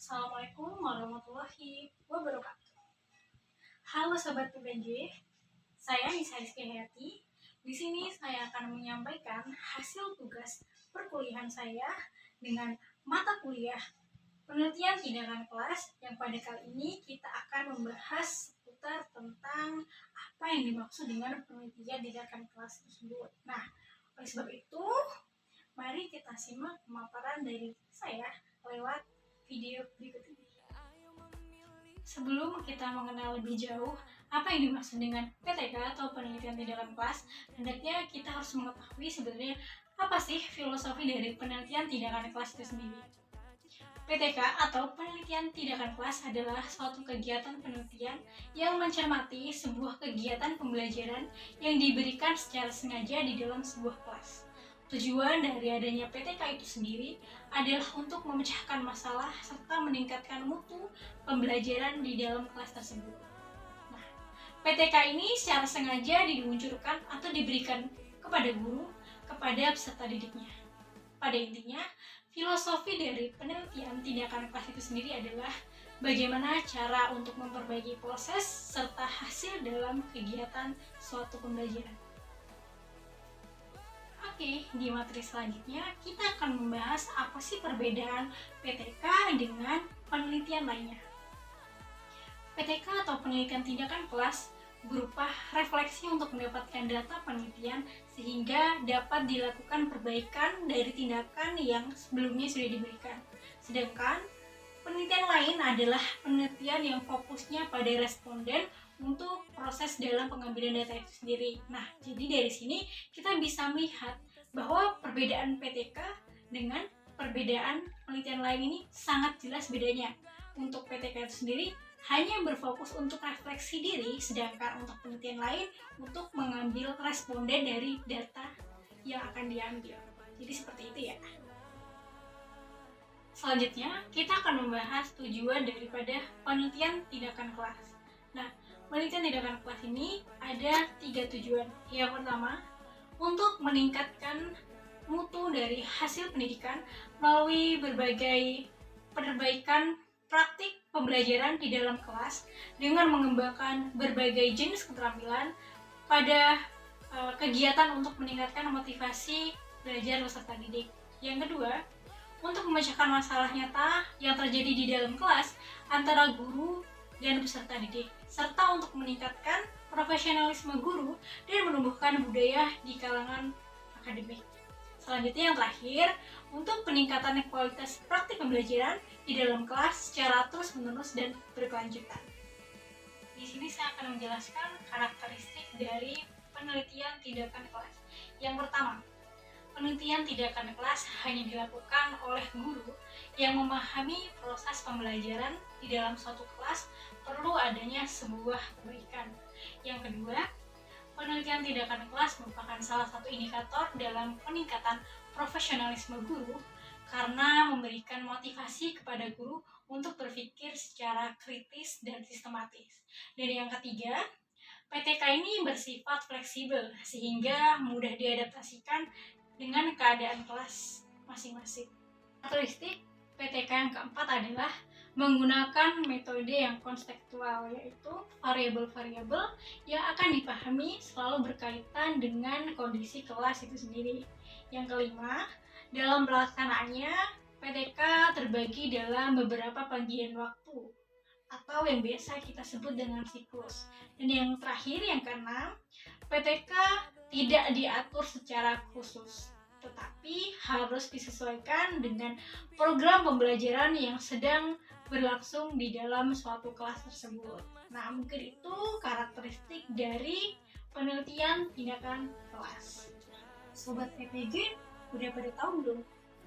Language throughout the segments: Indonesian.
Assalamualaikum warahmatullahi wabarakatuh. Halo Sobat PPG, saya Nisa Rizky Hayati. Di sini saya akan menyampaikan hasil tugas perkuliahan saya dengan mata kuliah penelitian tindakan kelas yang pada kali ini kita akan membahas seputar tentang apa yang dimaksud dengan penelitian tindakan kelas tersebut. Nah, oleh sebab itu, mari kita simak pemaparan dari saya lewat video berikut ini. Sebelum kita mengenal lebih jauh apa yang dimaksud dengan PTK atau penelitian tindakan kelas, hendaknya kita harus mengetahui sebenarnya apa sih filosofi dari penelitian tindakan kelas itu sendiri. PTK atau penelitian tindakan kelas adalah suatu kegiatan penelitian yang mencermati sebuah kegiatan pembelajaran yang diberikan secara sengaja di dalam sebuah kelas. Tujuan dari adanya PTK itu sendiri adalah untuk memecahkan masalah serta meningkatkan mutu pembelajaran di dalam kelas tersebut. Nah, PTK ini secara sengaja diluncurkan atau diberikan kepada guru, kepada peserta didiknya. Pada intinya, filosofi dari penelitian tindakan kelas itu sendiri adalah bagaimana cara untuk memperbaiki proses serta hasil dalam kegiatan suatu pembelajaran. Oke, di materi selanjutnya kita akan membahas apa sih perbedaan PTK dengan penelitian lainnya. PTK atau penelitian tindakan kelas berupa refleksi untuk mendapatkan data penelitian sehingga dapat dilakukan perbaikan dari tindakan yang sebelumnya sudah diberikan. Sedangkan penelitian lain adalah penelitian yang fokusnya pada responden untuk proses dalam pengambilan data itu sendiri. Nah, jadi dari sini kita bisa melihat bahwa perbedaan PTK dengan perbedaan penelitian lain ini sangat jelas bedanya. Untuk PTK itu sendiri hanya berfokus untuk refleksi diri, sedangkan untuk penelitian lain untuk mengambil responden dari data yang akan diambil. Jadi seperti itu ya. Selanjutnya, kita akan membahas tujuan daripada penelitian tindakan kelas. Nah, penelitian tindakan kelas ini ada 3 tujuan. Yang pertama, untuk meningkatkan mutu dari hasil pendidikan melalui berbagai perbaikan praktik pembelajaran di dalam kelas dengan mengembangkan berbagai jenis keterampilan pada kegiatan untuk meningkatkan motivasi belajar peserta didik. Yang kedua, untuk memecahkan masalah nyata yang terjadi di dalam kelas antara guru dan peserta didik, serta untuk meningkatkan profesionalisme guru dan menumbuhkan budaya di kalangan akademik. Selanjutnya yang terakhir, untuk peningkatan kualitas praktik pembelajaran di dalam kelas secara terus-menerus dan berkelanjutan. Di sini saya akan menjelaskan karakteristik dari penelitian tindakan kelas. Yang pertama, penelitian tindakan kelas hanya dilakukan oleh guru yang memahami proses pembelajaran di dalam suatu kelas perlu adanya sebuah perbaikan. Yang kedua, penelitian tindakan kelas merupakan salah satu indikator dalam peningkatan profesionalisme guru karena memberikan motivasi kepada guru untuk berpikir secara kritis dan sistematis. Dan yang ketiga, PTK ini bersifat fleksibel sehingga mudah diadaptasikan dengan keadaan kelas masing-masing. Karakteristik PTK yang keempat adalah menggunakan metode yang konseptual, yaitu variabel-variabel yang akan dipahami selalu berkaitan dengan kondisi kelas itu sendiri. Yang kelima, dalam pelaksanaannya PTK terbagi dalam beberapa bagian waktu atau yang biasa kita sebut dengan siklus. Dan yang terakhir, yang keenam, PTK tidak diatur secara khusus, tetapi harus disesuaikan dengan program pembelajaran yang sedang berlangsung di dalam suatu kelas tersebut. Nah, mungkin itu karakteristik dari penelitian tindakan kelas. Sobat PPG, udah pada tahu belum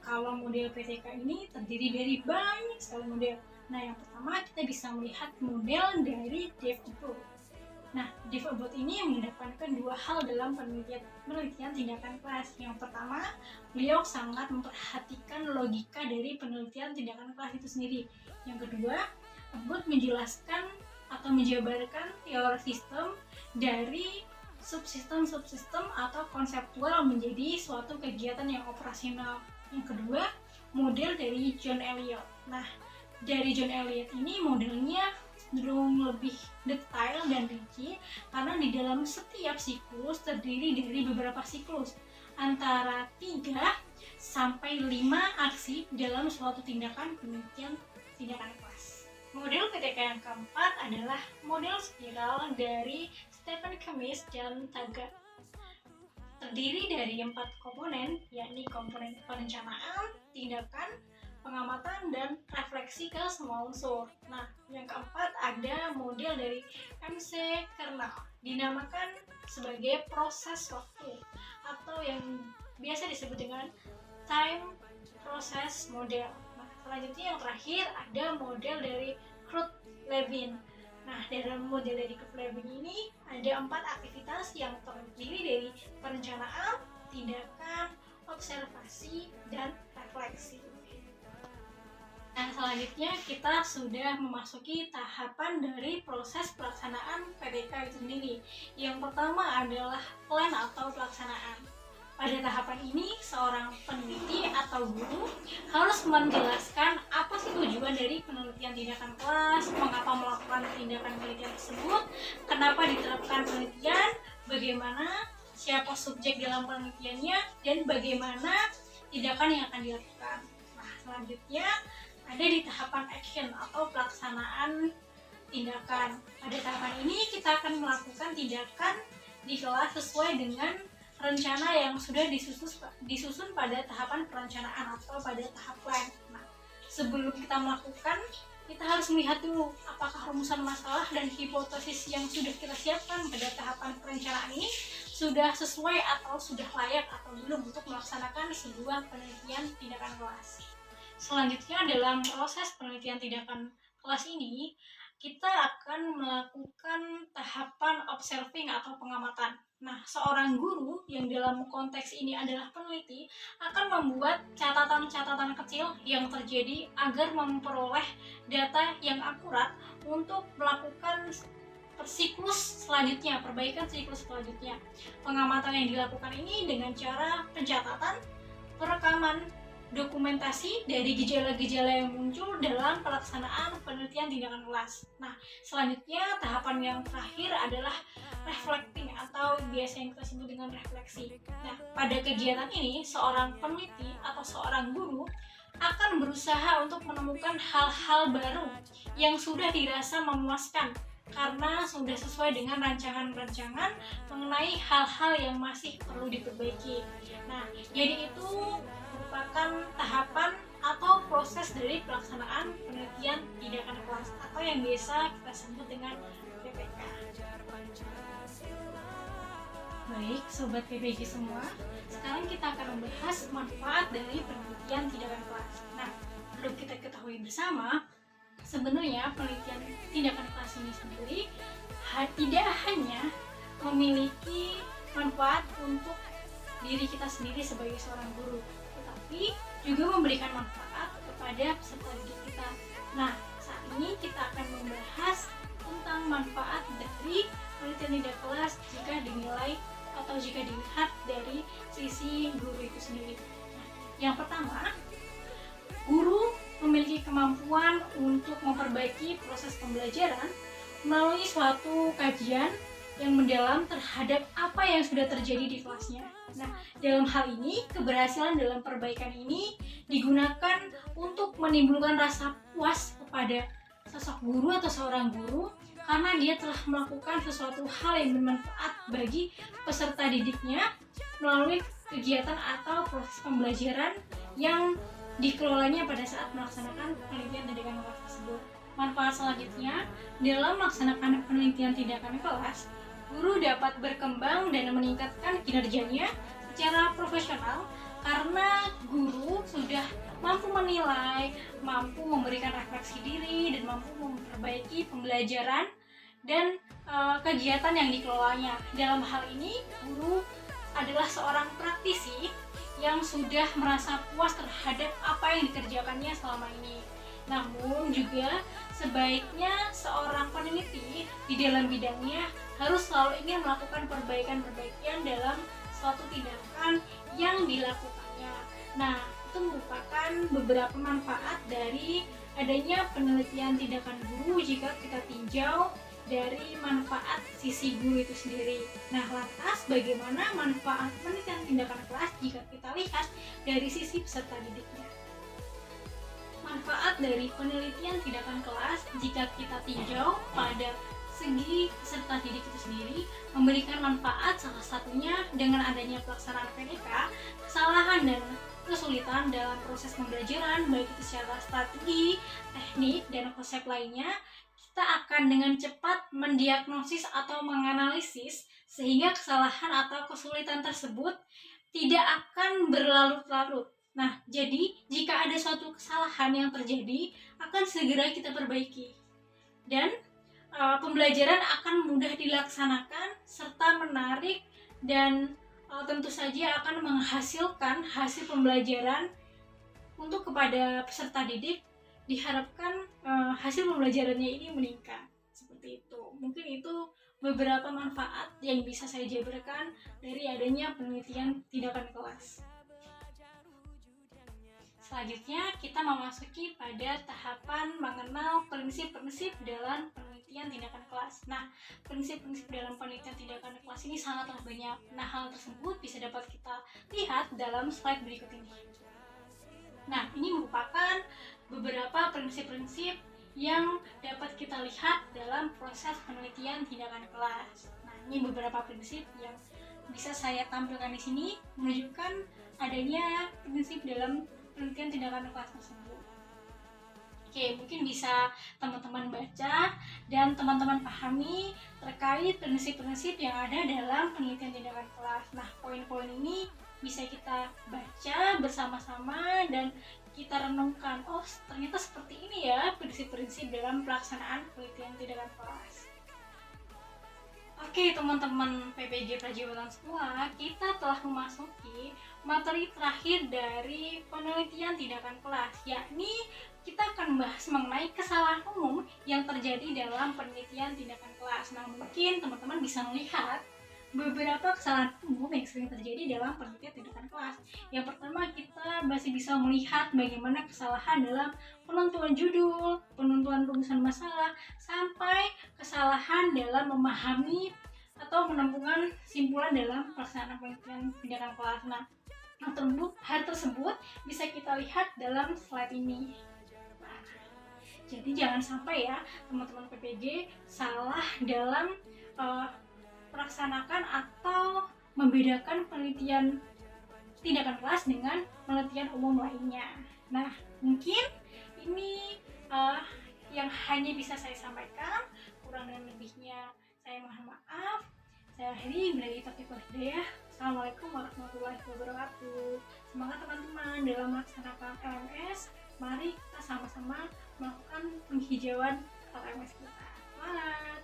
kalau model PTK ini terdiri dari banyak sekali model. Nah, yang pertama kita bisa melihat model dari Dave Abboud. Nah, Dave Abboud ini mengedepankan dua hal dalam penelitian tindakan kelas. Yang pertama, beliau sangat memperhatikan logika dari penelitian tindakan kelas itu sendiri. Yang kedua, Abboud menjelaskan atau menjabarkan teori sistem dari subsistem-subsistem atau konseptual menjadi suatu kegiatan yang operasional. Yang kedua, model dari John Elliot. Nah, dari John Elliott ini modelnya cenderung lebih detail dan rinci karena di dalam setiap siklus terdiri dari beberapa siklus antara 3 sampai 5 aksi dalam suatu tindakan penelitian tindakan kelas. Model PTK yang keempat adalah model spiral dari Stephen Kemmis dan Taggart. Terdiri dari 4 komponen, yakni komponen perencanaan, tindakan, pengamatan, dan refleksi ke semua unsur. Nah, yang keempat ada model dari MC Kernel, dinamakan sebagai proses waktu atau yang biasa disebut dengan time process model. Nah, selanjutnya yang terakhir ada model dari Kruth-Lewin. Nah, dalam model dari Kruth-Lewin ini ada 4 aktivitas yang terdiri dari perencanaan, tindakan, observasi, dan refleksi. Nah, selanjutnya kita sudah memasuki tahapan dari proses pelaksanaan PTK itu sendiri. Yang pertama adalah plan atau pelaksanaan. Pada tahapan ini, seorang peneliti atau guru harus menjelaskan apa sih tujuan dari penelitian tindakan kelas, mengapa melakukan tindakan penelitian tersebut, kenapa diterapkan penelitian, bagaimana, siapa subjek dalam penelitiannya, dan bagaimana tindakan yang akan dilakukan. Nah, selanjutnya ada di tahapan action atau pelaksanaan tindakan. Pada tahapan ini kita akan melakukan tindakan di kelas sesuai dengan rencana yang sudah disusun pada tahapan perencanaan atau pada tahap plan. Nah, sebelum kita melakukan, kita harus melihat dulu apakah rumusan masalah dan hipotesis yang sudah kita siapkan pada tahapan perencanaan ini sudah sesuai atau sudah layak atau belum untuk melaksanakan sebuah penelitian tindakan kelas. Selanjutnya dalam proses penelitian tindakan kelas ini, kita akan melakukan tahapan observing atau pengamatan. Nah, seorang guru yang dalam konteks ini adalah peneliti akan membuat catatan-catatan kecil yang terjadi agar memperoleh data yang akurat untuk melakukan siklus selanjutnya, perbaikan siklus selanjutnya. Pengamatan yang dilakukan ini dengan cara pencatatan, perekaman, dokumentasi dari gejala-gejala yang muncul dalam pelaksanaan penelitian tindakan kelas. Nah, selanjutnya tahapan yang terakhir adalah reflecting atau biasa yang kita sebut dengan refleksi. Nah, pada kegiatan ini seorang peneliti atau seorang guru akan berusaha untuk menemukan hal-hal baru yang sudah dirasa memuaskan karena sudah sesuai dengan rancangan-rancangan mengenai hal-hal yang masih perlu diperbaiki. Nah, jadi itu merupakan tahapan atau proses dari pelaksanaan penelitian tindakan kelas atau yang biasa kita sebut dengan PPK. Baik, Sobat PPK semua, sekarang kita akan membahas manfaat dari penelitian tindakan kelas. Nah, perlu kita ketahui bersama, sebenarnya penelitian tindakan kelas ini sendiri tidak hanya memiliki manfaat untuk diri kita sendiri sebagai seorang guru, tetapi juga memberikan manfaat kepada peserta didik kita. Nah, saat ini kita akan membahas tentang manfaat dari penelitian tindakan kelas jika dinilai atau jika dilihat dari sisi guru itu sendiri. Nah, yang pertama, guru memiliki kemampuan untuk memperbaiki proses pembelajaran melalui suatu kajian yang mendalam terhadap apa yang sudah terjadi di kelasnya. Nah, dalam hal ini, keberhasilan dalam perbaikan ini digunakan untuk menimbulkan rasa puas kepada sosok guru atau seorang guru karena dia telah melakukan sesuatu hal yang bermanfaat bagi peserta didiknya melalui kegiatan atau proses pembelajaran yang dikelolanya pada saat melaksanakan penelitian tindakan kelas tersebut. Manfaat selanjutnya, dalam melaksanakan penelitian tindakan kelas, guru dapat berkembang dan meningkatkan kinerjanya secara profesional karena guru sudah mampu menilai, mampu memberikan refleksi diri, dan mampu memperbaiki pembelajaran dan kegiatan yang dikelolanya. Dalam hal ini, guru adalah seorang praktisi yang sudah merasa puas terhadap apa yang dikerjakannya selama ini. Namun juga sebaiknya seorang peneliti di dalam bidangnya harus selalu ingin melakukan perbaikan-perbaikan dalam suatu tindakan yang dilakukannya. Nah, itu merupakan beberapa manfaat dari adanya penelitian tindakan guru jika kita tinjau dari manfaat sisi guru itu sendiri. Nah, lantas bagaimana manfaat penelitian tindakan kelas jika kita lihat dari sisi peserta didiknya? Manfaat dari penelitian tindakan kelas jika kita tinjau pada segi peserta didik itu sendiri memberikan manfaat, salah satunya dengan adanya pelaksanaan PDK, kesalahan dan kesulitan dalam proses pembelajaran baik itu secara strategi, teknik, dan konsep lainnya, kita akan dengan cepat mendiagnosis atau menganalisis sehingga kesalahan atau kesulitan tersebut tidak akan berlarut-larut. Nah, jadi jika ada suatu kesalahan yang terjadi akan segera kita perbaiki dan pembelajaran akan mudah dilaksanakan serta menarik dan tentu saja akan menghasilkan hasil pembelajaran untuk kepada peserta didik. Diharapkan hasil pembelajarannya ini meningkat. Seperti itu. Mungkin itu beberapa manfaat yang bisa saya jabarkan dari adanya penelitian tindakan kelas. Selanjutnya kita memasuki pada tahapan mengenal prinsip-prinsip dalam penelitian tindakan kelas. Nah, prinsip-prinsip dalam penelitian tindakan kelas ini sangatlah banyak. Nah, hal tersebut bisa dapat kita lihat dalam slide berikut ini. Nah, ini merupakan beberapa prinsip-prinsip yang dapat kita lihat dalam proses penelitian tindakan kelas. Nah, ini beberapa prinsip yang bisa saya tampilkan di sini menunjukkan adanya prinsip dalam penelitian tindakan kelas tersebut. Oke, mungkin bisa teman-teman baca dan teman-teman pahami terkait prinsip-prinsip yang ada dalam penelitian tindakan kelas. Nah, poin-poin ini bisa kita baca bersama-sama dan kita renungkan, oh ternyata seperti ini ya prinsip-prinsip dalam pelaksanaan penelitian tindakan kelas. Oke teman-teman PPG Prajiwatan semua, kita telah memasuki materi terakhir dari penelitian tindakan kelas, yakni kita akan membahas mengenai kesalahan umum yang terjadi dalam penelitian tindakan kelas. Nah, mungkin teman-teman bisa melihat beberapa kesalahan umum yang sering terjadi dalam penelitian tindakan kelas. Yang pertama, kita masih bisa melihat bagaimana kesalahan dalam penentuan judul, penentuan rumusan masalah, sampai kesalahan dalam memahami atau menemukan kesimpulan dalam pelaksanaan penelitian tindakan kelas. Nah, hal tersebut bisa kita lihat dalam slide ini. Nah, jadi jangan sampai ya teman-teman PPG salah dalam melaksanakan atau membedakan penelitian tindakan kelas dengan penelitian umum lainnya. Nah, mungkin ini yang hanya bisa saya sampaikan. Kurang dan lebihnya saya mohon maaf. Saya akhiri dari topik hidayah. Assalamualaikum warahmatullahi wabarakatuh. Semangat teman-teman dalam melaksanakan LMS. Mari kita sama-sama melakukan penghijauan LMS kita. Selamat.